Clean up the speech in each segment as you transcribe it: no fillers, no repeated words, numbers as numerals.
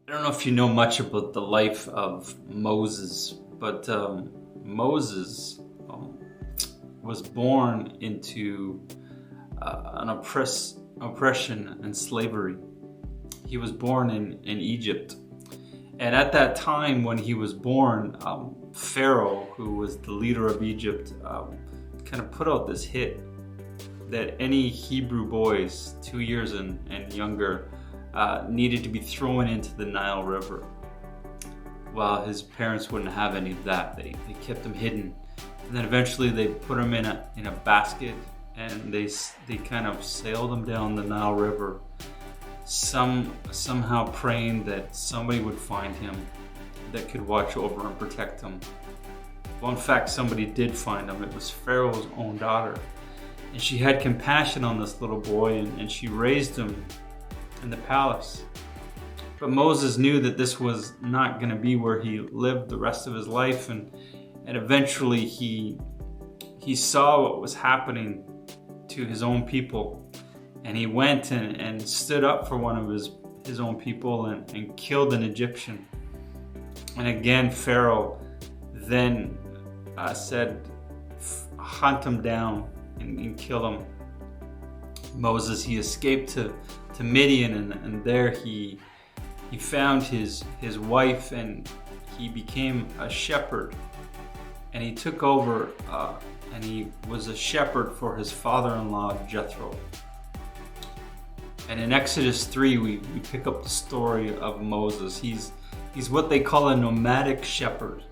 I don't know if you know much about the life of Moses, but Moses was born into an oppression and slavery. He was born in Egypt. And at that time when he was born, Pharaoh, who was the leader of Egypt, kind of put out this hit that any Hebrew boys 2 years and younger needed to be thrown into the Nile River. Well, his parents wouldn't have any of that. They kept him hidden. And then eventually they put him in a basket, and they kind of sailed him down the Nile River, somehow praying that somebody would find him that could watch over and protect him. Well, in fact, somebody did find him. It was Pharaoh's own daughter. And she had compassion on this little boy, and she raised him in the palace. But Moses knew that this was not going to be where he lived the rest of his life, and eventually he saw what was happening to his own people, and he went and stood up for one of his own people and killed an Egyptian. And again, Pharaoh then said, hunt him down and kill him. Moses, he escaped to Midian, and there he found his wife, and he became a shepherd, and he took over and he was a shepherd for his father-in-law Jethro. And in Exodus 3 we pick up the story of Moses. He's what they call a nomadic shepherd,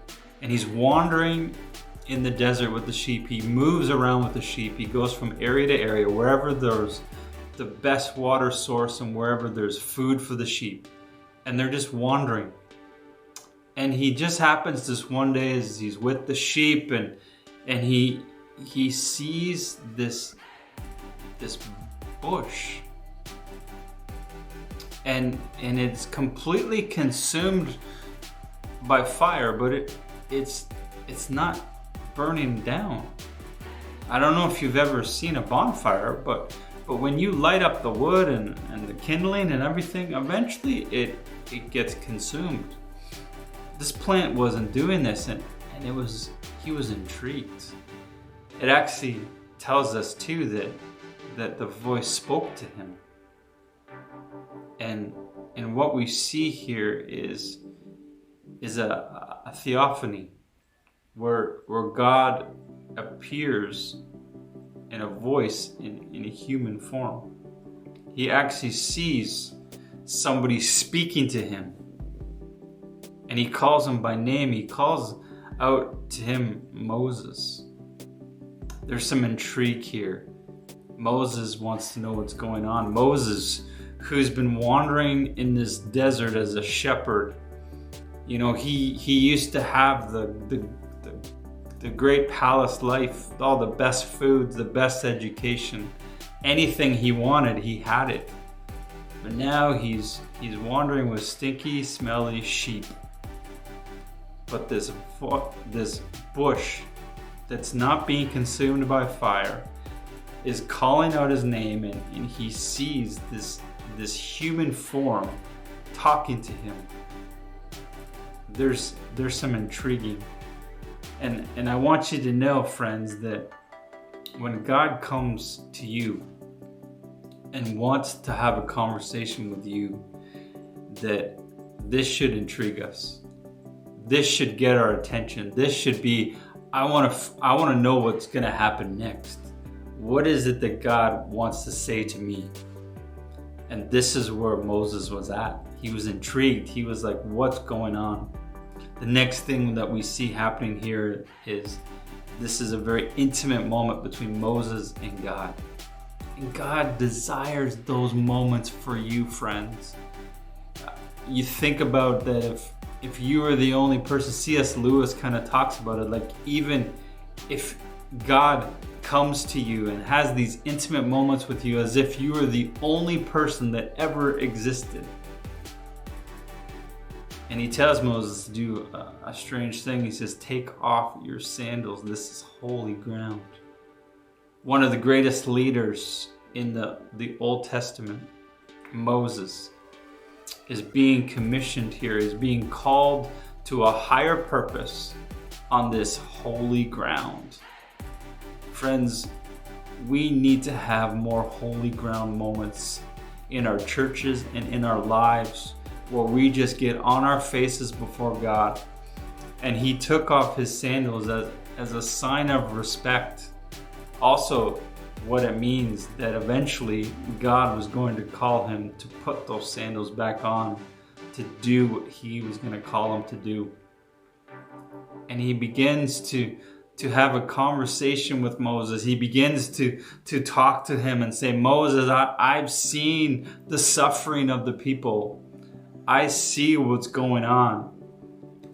and he's wandering in the desert with the sheep. He moves around with the sheep. He goes from area to area, wherever there's the best water source and wherever there's food for the sheep. And they're just wandering. And he just happens this one day as he's with the sheep, and he sees this bush. And it's completely consumed by fire, but it's not burning down. I don't know if you've ever seen a bonfire, but when you light up the wood and the kindling and everything, eventually it gets consumed. This plant wasn't doing this, and he was intrigued. It actually tells us too that the voice spoke to him. And what we see here is a theophany where God appears in a voice in a human form. He actually sees somebody speaking to him, and he calls him by name. He calls out to him Moses. There's some intrigue here. Moses wants to know what's going on. Moses, who's been wandering in this desert as a shepherd, you know, he used to have the great palace life, all the best foods, the best education. Anything he wanted, he had it. But now he's wandering with stinky, smelly sheep. But this bush that's not being consumed by fire is calling out his name, and he sees this human form talking to him. There's some intriguing. And I want you to know, friends, that when God comes to you and wants to have a conversation with you, that this should intrigue us. This should get our attention. This should be, I want to know what's going to happen next. What is it that God wants to say to me? And this is where Moses was at. He was intrigued. He was like, what's going on? The next thing that we see happening here is this is a very intimate moment between Moses and God. And God desires those moments for you, friends. You think about that if you are the only person, C.S. Lewis kind of talks about it, like even if God comes to you and has these intimate moments with you as if you are the only person that ever existed. And he tells Moses to do a strange thing. He says, take off your sandals. This is holy ground. One of the greatest leaders in the Old Testament, Moses. is being commissioned here, is being called to a higher purpose on this holy ground. Friends, we need to have more holy ground moments in our churches and in our lives where we just get on our faces before God. And he took off his sandals as a sign of respect. Also, what it means that eventually God was going to call him to put those sandals back on to do what he was going to call him to do. And he begins to have a conversation with Moses. He begins to talk to him and say, Moses, I've seen the suffering of the people. I see what's going on.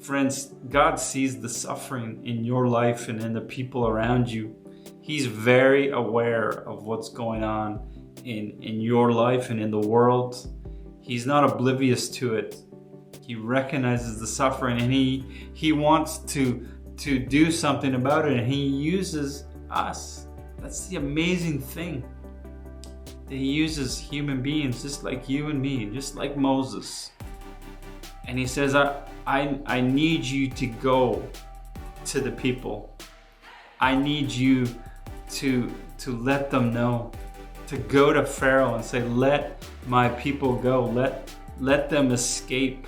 Friends, God sees the suffering in your life and in the people around you. He's very aware of what's going on in your life and in the world. He's not oblivious to it. He recognizes the suffering, and he wants to do something about it, and he uses us. That's the amazing thing. That he uses human beings just like you and me, just like Moses. And he says, I need you to go to the people. I need you to let them know, to go to Pharaoh and say, let my people go. Let them escape.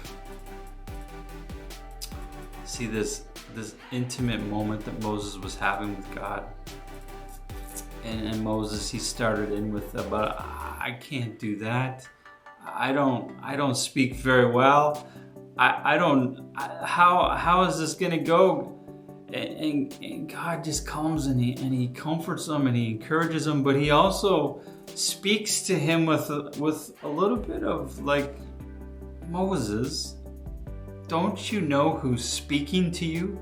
See this intimate moment that Moses was having with God. And Moses, he started in with, but I can't do that. I don't speak very well. How is this gonna go? And God just comes and he comforts him and he encourages him, but he also speaks to him with a little bit of like, Moses, don't you know who's speaking to you?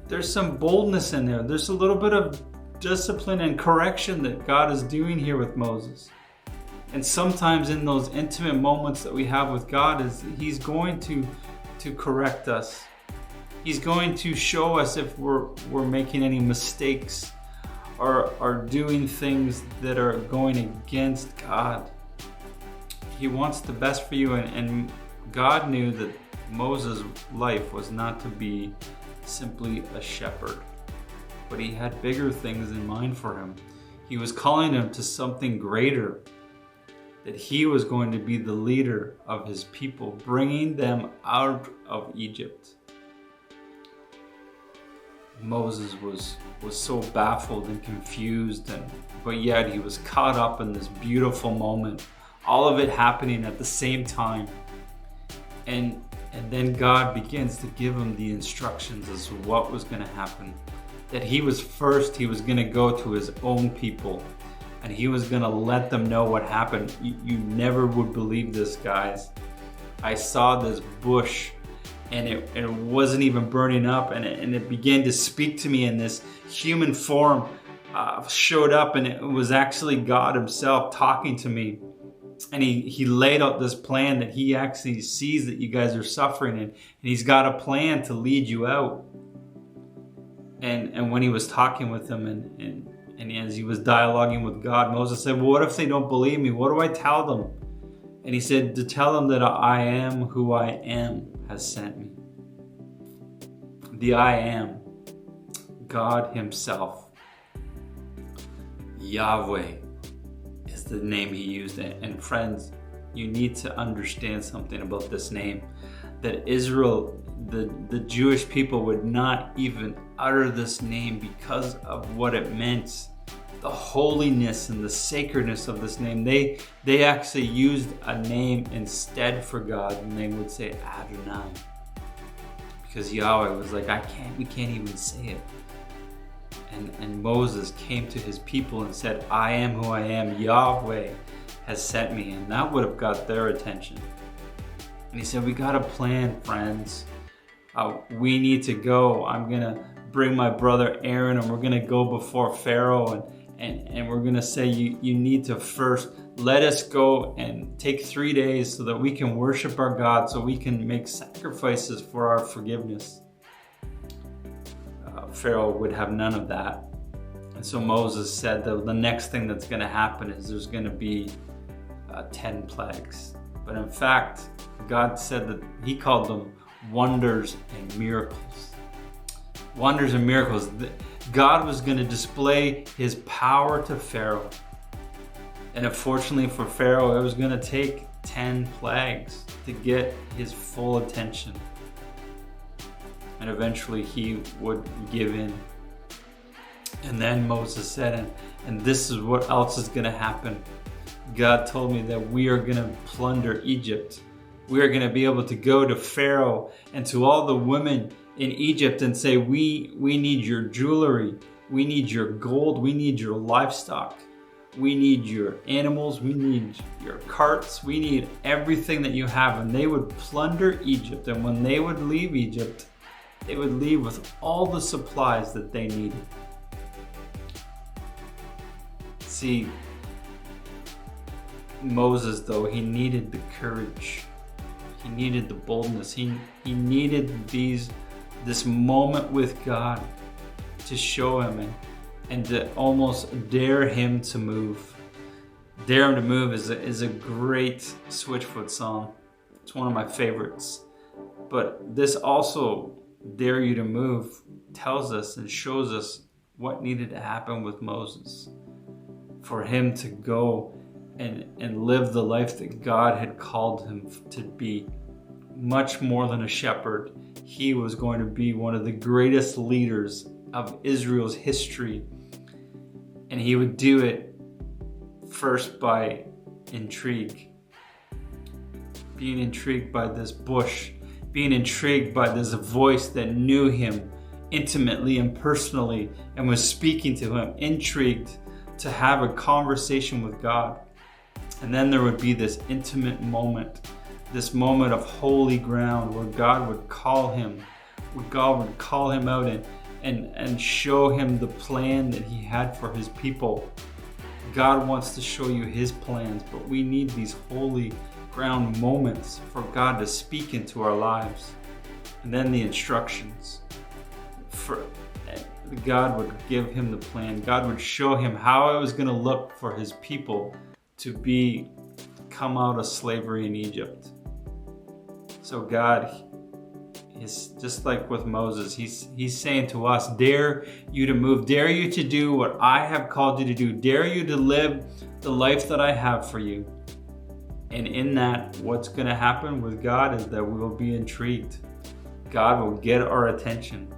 There's some boldness in there. There's a little bit of discipline and correction that God is doing here with Moses. And sometimes in those intimate moments that we have with God, he's going to correct us. He's going to show us if we're making any mistakes or are doing things that are going against God. He wants the best for you, and God knew that Moses' life was not to be simply a shepherd, but he had bigger things in mind for him. He was calling him to something greater, that he was going to be the leader of his people, bringing them out of Egypt. Moses was so baffled and confused, but yet he was caught up in this beautiful moment, all of it happening at the same time. And then God begins to give him the instructions as to what was going to happen. That he was going to go to his own people, and he was going to let them know what happened. You never would believe this, guys. I saw this bush, and it wasn't even burning up, and it began to speak to me in this human form, showed up, and it was actually God himself talking to me. And he laid out this plan that he actually sees that you guys are suffering, and he's got a plan to lead you out. And when he was talking with them and as he was dialoguing with God, Moses said, well, what if they don't believe me? What do I tell them? And he said, to tell them that I am who I am has sent me. The I am, God himself, Yahweh, is the name he used. And friends, you need to understand something about this name, that Israel, the Jewish people, would not even utter this name because of what it meant, the holiness and the sacredness of this name. They actually used a name instead for God, and they would say Adonai, because Yahweh was like, we can't even say it. And Moses came to his people and said, I am who I am, Yahweh has sent me. And that would have got their attention. And he said, we got a plan, friends. We need to go. I'm going to bring my brother Aaron, and we're going to go before Pharaoh, and we're going to say, you need to first let us go and take 3 days so that we can worship our God, so we can make sacrifices for our forgiveness. Pharaoh would have none of that. And so Moses said that the next thing that's going to happen is there's going to be 10 plagues. But in fact, God said that he called them wonders and miracles. Wonders and miracles. God was going to display his power to Pharaoh. And unfortunately for Pharaoh, it was going to take 10 plagues to get his full attention. And eventually he would give in. And then Moses said, and this is what else is going to happen. God told me that we are going to plunder Egypt. We are going to be able to go to Pharaoh and to all the women in Egypt and say, we need your jewelry. We need your gold. We need your livestock. We need your animals. We need your carts. We need everything that you have. And they would plunder Egypt. And when they would leave Egypt, they would leave with all the supplies that they needed. See, Moses, though, he needed the courage. He needed the boldness. He needed this moment with God to show him and to almost dare him to move. Dare him to move is a great Switchfoot song. It's one of my favorites. But this also, dare you to move, tells us and shows us what needed to happen with Moses for him to go and live the life that God had called him to be. Much more than a shepherd, he was going to be one of the greatest leaders of Israel's history. And he would do it first by intrigue. Being intrigued by this bush, being intrigued by this voice that knew him intimately and personally and was speaking to him, intrigued to have a conversation with God. And then there would be this intimate moment, this moment of holy ground where God would call him, where God would call him out and show him the plan that he had for his people. God wants to show you his plans, but we need these holy ground moments for God to speak into our lives. And then the instructions. God would give him the plan. God would show him how it was going to look for his people to come out of slavery in Egypt. So God is just like with Moses. He's saying to us, dare you to move, dare you to do what I have called you to do, dare you to live the life that I have for you. And in that, what's going to happen with God is that we will be intrigued. God will get our attention.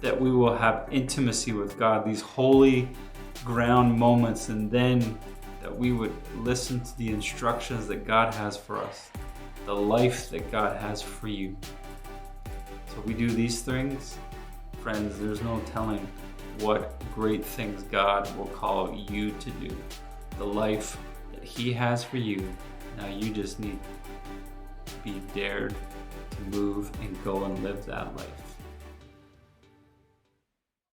That we will have intimacy with God, these holy ground moments, and then that we would listen to the instructions that God has for us, the life that God has for you. So we do these things, friends, there's no telling what great things God will call you to do. The life that he has for you, now you just need to be dared to move and go and live that life.